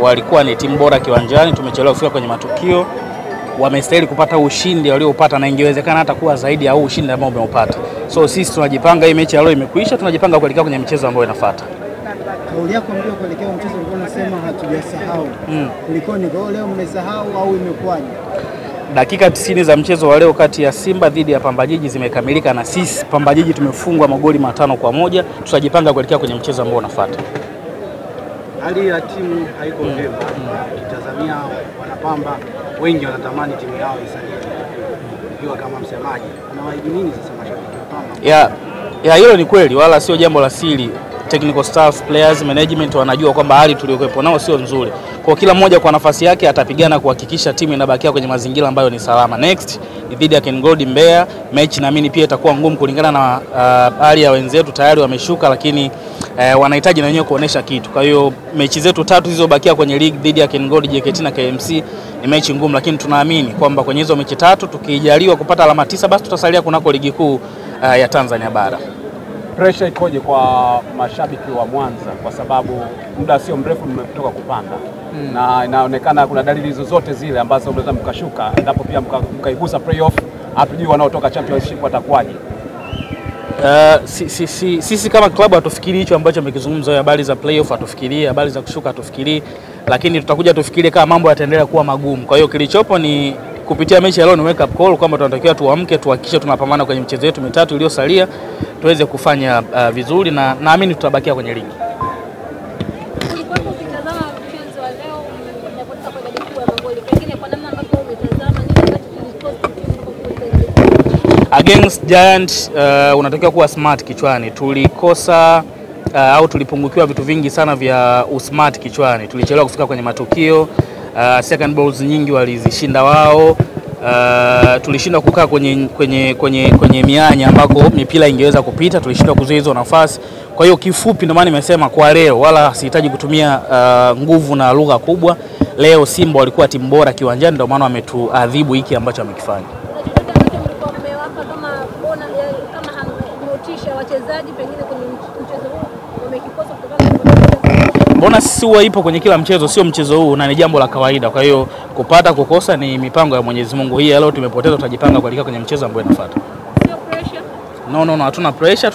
walikuwa ni timu bora kiwanjani, tumechelewa kufika kwenye matukio. Wamestahili kupata ushindi waliopata na ingewezekana hata kuwa zaidi ya ushindi ambao umeupata. So sisi tunajipanga, hii mechi ya leo imekwisha, tunajipanga kuelekea kwenye michezo ambayo inafuata. Kauli yako ndio kuelekea mchezo ulikuwa unasema hatujasahau. Kulikoni leo mmesahau au imekwaje? Dakika 90 za mchezo wa leo kati ya Simba dhidi ya Pamba Jiji zimekamilika na sisi Pamba Jiji tumefungwa magoli 5-1. Tutajipanga kuelekea kwenye mchezo ambao unafuata. Hali ya timu haiko vyema. Kitazamia wanapamba wengi wanatamani timu yao isalie. Ikiwa kama msemaji, unawaahidi nini sasa mashabiki wa Pamba? Ya hilo ni kweli, wala sio jambo la siri. Technical staff, players, management wanajua kwamba hali tuliyokuepo nao sio nzuri. Kwa kila mmoja kwa nafasi yake atapigana kuhakikisha timu inabakia kwenye mazingira ambayo ni salama. Next ni dhidi ya Ken Gold Mbeya. Mechi naamini pia itakuwa ngumu kulingana na hali ya wenzetu, tayari wameshuka, lakini wanahitaji na wenyewe kuonesha kitu. Kwa hiyo mechi zetu 3 zilizobakia kwenye league dhidi ya Ken Gold, JKT na KMC ni mechi ngumu, lakini tunaamini kwamba kwenye hizo mechi 3 tukijaliwa kupata alama 9 basi tutasalia kunako ligi kuu ya Tanzania bara. Pressure ikoje kwa mashabiki wa Mwanza kwa sababu muda sio mrefu mmetoka kupanda na inaonekana kuna dalili zozote zile ambazo mnaweza mkashuka endapo pia mkaigusa playoff, hatujui wanaotoka championship watakuwaje? Sisi kama club hatufikiri hicho ambacho amekizungumza, habari za playoff hatufikiri, habari za kushuka hatufikiri, lakini tutakuja tufikirie kama mambo yataendelea kuwa magumu. Kwa hiyo kilichopo ni kupitia mechi ya leo ni wake up call kwamba tunatakiwa tuamke, tuhakikishe tunapambana kwenye michezo yetu 3 iliyosalia tuweze kufanya vizuri, na naamini tutabakia kwenye ligi. Against Giant unatakiwa kuwa smart kichwani. Tulikosa au tulipungukiwa vitu vingi sana vya usmart kichwani. Tulichelewa kufika kwenye matukio, second balls nyingi walizishinda wao. Tulishindwa kukaa kwenye mianya ambako mipira ingeweza kupita, tulishindwa kuzuia hizo nafasi. Kwa hiyo kifupi ndio maana nimesema kwa leo wala sihitaji kutumia nguvu na lugha kubwa. Leo Simba walikuwa timu bora kiwanjani, ndio maana wametuadhibu hiki ambacho wamekifanya. Mbona sisi huwa ipo kwenye kila mchezo, sio mchezo huu, na ni jambo la kawaida. Kwa hiyo kupata kukosa ni mipango ya Mwenyezi Mungu. Hii leo tumepoteza, tutajipanga kuelekea kwenye mchezo ambao unafuata. Sio pressure? No, hatuna pressure.